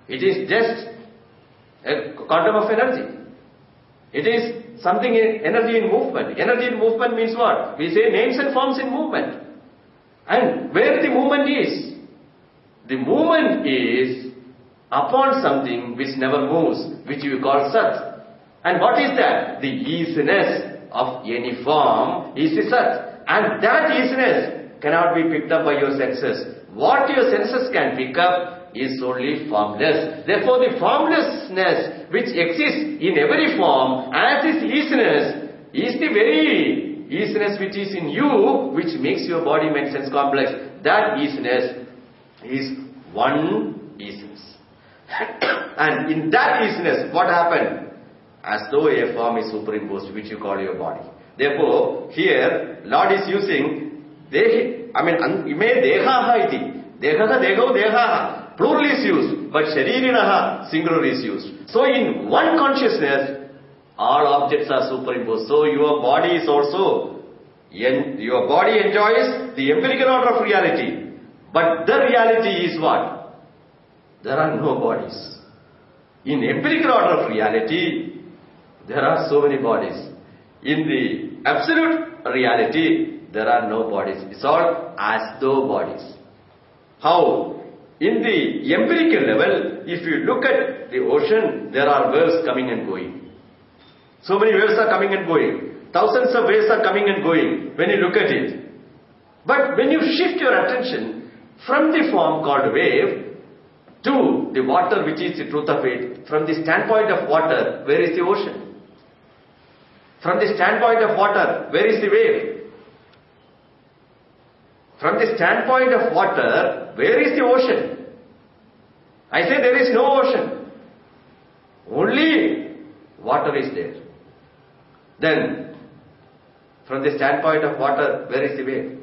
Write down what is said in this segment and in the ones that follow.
It is just a quantum of energy. It is something energy in movement. Energy in movement means what? We say names and forms in movement. And where the movement is? The movement is upon something which never moves, which we call Sat. And what is that? The easiness of any form is the Sat. And that easiness cannot be picked up by your senses. What your senses can pick up is only formless. Therefore, the formlessness which exists in every form as is easiness is the very easiness which is in you, which makes your body, mind, sense complex. That easiness is one easiness. And in that easiness, what happened? As though a form is superimposed, which you call your body. Therefore, here, Lord is using ime dehaha iti. Dehaha, deho, dehaha. Plural is used, but sharirinaha, singular is used. So in one consciousness, all objects are superimposed. So your body is also, your body enjoys the empirical order of reality. But the reality is what? There are no bodies. In empirical order of reality, there are so many bodies. In the absolute reality, there are no bodies. It's all as though bodies. How? In the empirical level, if you look at the ocean, there are waves coming and going. So many waves are coming and going. Thousands of waves are coming and going when you look at it. But when you shift your attention from the form called wave to the water which is the truth of it, from the standpoint of water, where is the ocean? From the standpoint of water, where is the wave? From the standpoint of water, where is the ocean? I say there is no ocean. Only water is there. Then, from the standpoint of water, where is the wave?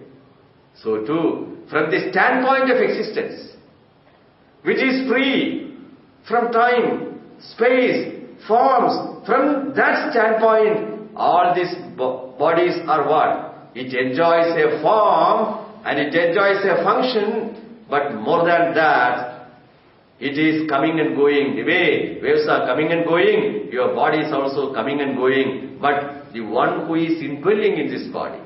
So too, from the standpoint of existence, which is free from time, space, forms, from that standpoint, all these bodies are what? It enjoys a form and it enjoys a function, but more than that, it is coming and going. The way waves are coming and going, your body is also coming and going. But the one who is indwelling in this body,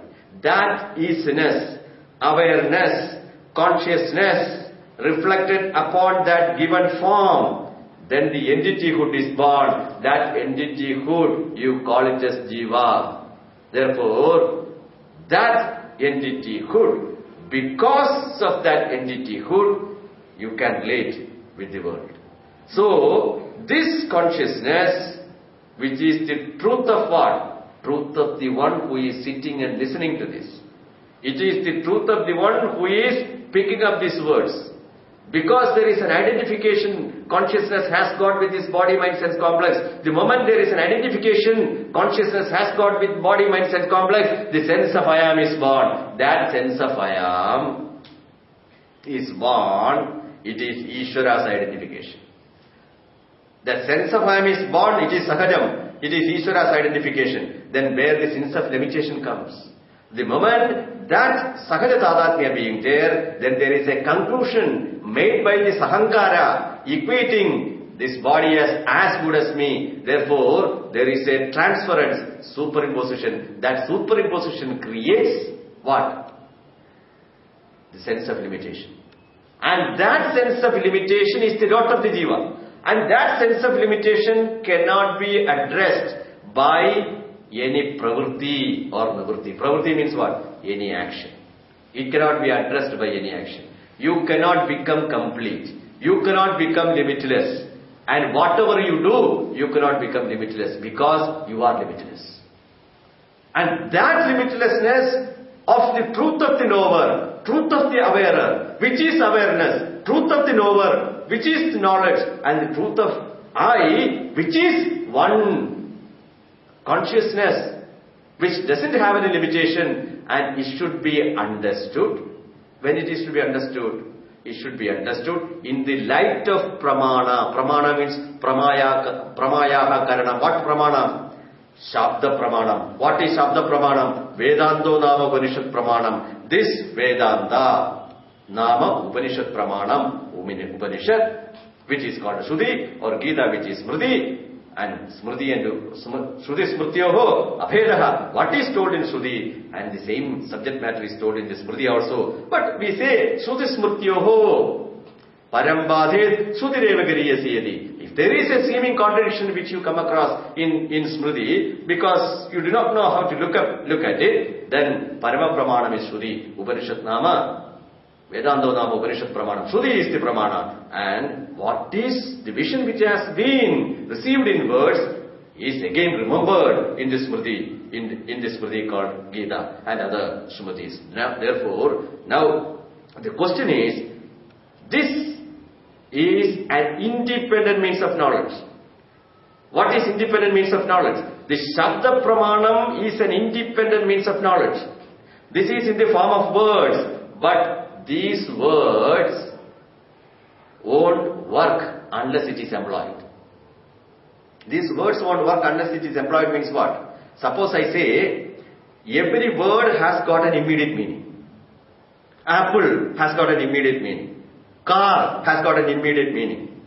that isness, awareness, consciousness, reflected upon that given form, then the entityhood is born. That entityhood, you call it as Jiva. Therefore, that entityhood, because of that entityhood, you can relate with the world. So, this consciousness, which is the truth of what? Truth of the one who is sitting and listening to this. It is the truth of the one who is picking up these words. Because there is an identification consciousness has got with this body, mind, sense complex. The moment there is an identification consciousness has got with body, mind, sense complex, the sense of I am is born. That sense of I am is born. It is Ishvara's identification. That sense of I am is born, it is Sahajam. It is Ishvara's identification. Then where the sense of limitation comes. The moment that Sahaja Tadatmya being there, then there is a conclusion made by the Sahankara equating this body as good as me. Therefore, there is a transference, superimposition. That superimposition creates what? The sense of limitation. And that sense of limitation is the dot of the Jiva. And that sense of limitation cannot be addressed by any pravritti or nivritti. Pravritti means what? Any action. It cannot be addressed by any action. You cannot become complete. You cannot become limitless. And whatever you do, you cannot become limitless because you are limitless. And that limitlessness of the truth of the knower, truth of the awarer, which is awareness, truth of the knower, which is knowledge, and the truth of I, which is one consciousness, which doesn't have any limitation, and it should be understood. When it is to be understood, it should be understood in the light of pramana. Pramana means pramayaha karana. What pramana? Shabda pramanam. What is Shabda pramanam? Vedanto nama Upanishad pramanam. This Vedanta nama Upanishad pramanam. Upanishad which is called Shruti, or Gita, which is Smriti. And Smriti and Shruti Smrityoho Abhedaha. What is told in Shruti, and the same subject matter is told in the Smriti also. But we say Shruti Smrityoho Parambadhet Shrutireva Gariyasiyati. If there is a seeming contradiction which you come across in Smriti, because you do not know how to look at it, then Parama Pramanam is Shruti. Upanishad Nama, Vedanta Nama Upanishad Pramanam. Shruti is the Pramana. And what is the vision which has been received in words is again remembered in the Smriti, in the Smriti called Gita and other Smritis. Therefore, now the question is, this is an independent means of knowledge. What is independent means of knowledge? The Shabda Pramanam is an independent means of knowledge. This is in the form of words, but these words won't work unless it is employed. These words won't work unless it is employed means what? Suppose I say, every word has got an immediate meaning. Apple has got an immediate meaning. Car has got an immediate meaning.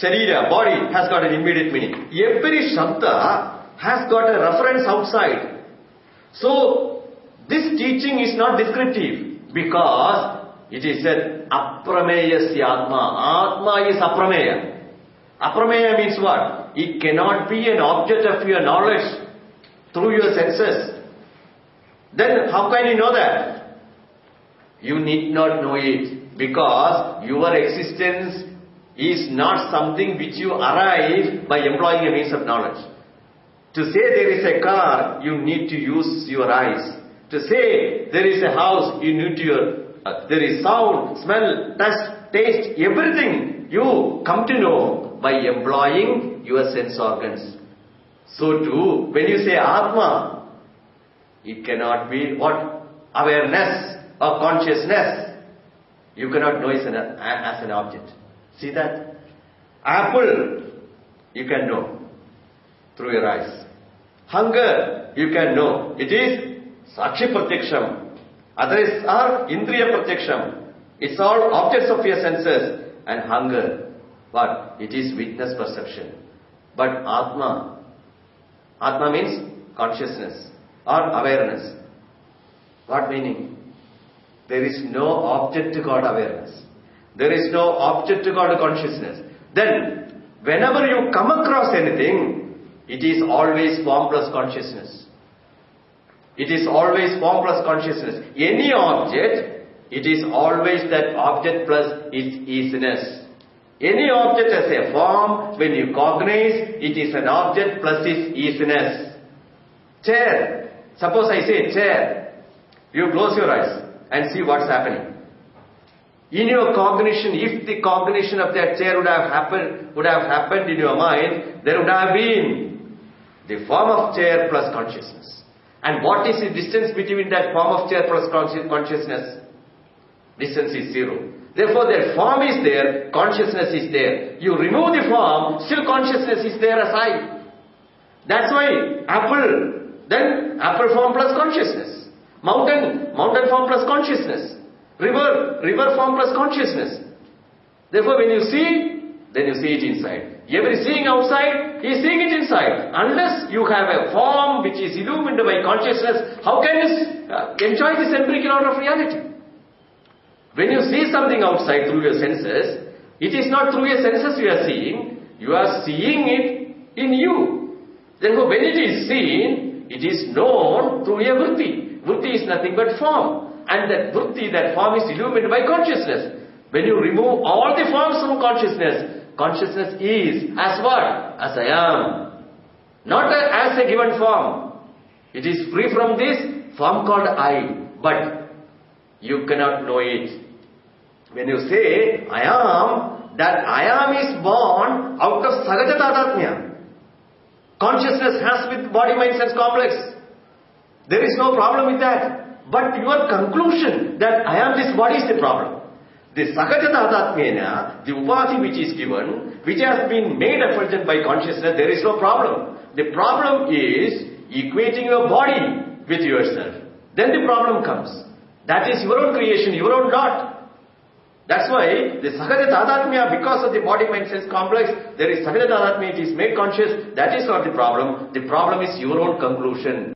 Sharira, body, has got an immediate meaning. Every Shabda has got a reference outside. So, this teaching is not descriptive because it is said, Aprameyasya Atma. Atma is Aprameya. Aprameya means what? It cannot be an object of your knowledge through your senses. Then how can you know that? You need not know it because your existence is not something which you arrive by employing a means of knowledge. To say there is a car, you need to use your eyes. To say there is a house, you need to there is sound, smell, touch, taste, everything you come to know by employing your sense organs. So too, when you say Atma, it cannot be what? Awareness or consciousness. You cannot know it as an object. See that? Apple, you can know through your eyes. Hunger, you can know. It is Sakshi Pratyaksham. Others are Indriya Pratyaksham. It's all objects of your senses. And hunger, what? It is witness perception. But Atma means consciousness or awareness. What meaning? There is no object called awareness. There is no object called consciousness. Then, whenever you come across anything, it is always formless consciousness. It is always formless consciousness. Any object, it is always that object plus its easiness. Any object as a form, when you cognize, it is an object plus its easiness. Chair. Suppose I say chair. You close your eyes and see what's happening. In your cognition, if the cognition of that chair would have happened in your mind, there would have been the form of chair plus consciousness. And what is the distance between that form of chair plus consciousness? Distance is zero. Therefore, that form is there, consciousness is there. You remove the form, still consciousness is there as I. That's why apple, then apple form plus consciousness. Mountain form plus consciousness. River form plus consciousness. Therefore, when you see, then you see it inside. Every seeing outside, he is seeing it inside. Unless you have a form which is illumined by consciousness, how can you enjoy this empirical order of reality? When you see something outside through your senses, it is not through your senses you are seeing it in you. Therefore, when it is seen, it is known through your vritti. Vritti is nothing but form. And that vritti, that form is illumined by consciousness. When you remove all the forms from consciousness, consciousness is as what? As I am. Not as a given form. It is free from this form called I. But you cannot know it. When you say I am, that I am is born out of Sagaja Tadatmya. Consciousness has with body, mind, sense complex. There is no problem with that. But your conclusion that I am this body is the problem. The Sagaja Tadatmyena, the Upadhi which is given, which has been made effulgent by consciousness, there is no problem. The problem is equating your body with yourself. Then the problem comes. That is your own creation, your own lot. That's why the Sahaja Tadatmya, because of the body mind sense complex, there is Sahaja Tadatmya, it is made conscious. That is not the problem. The problem is your own conclusion.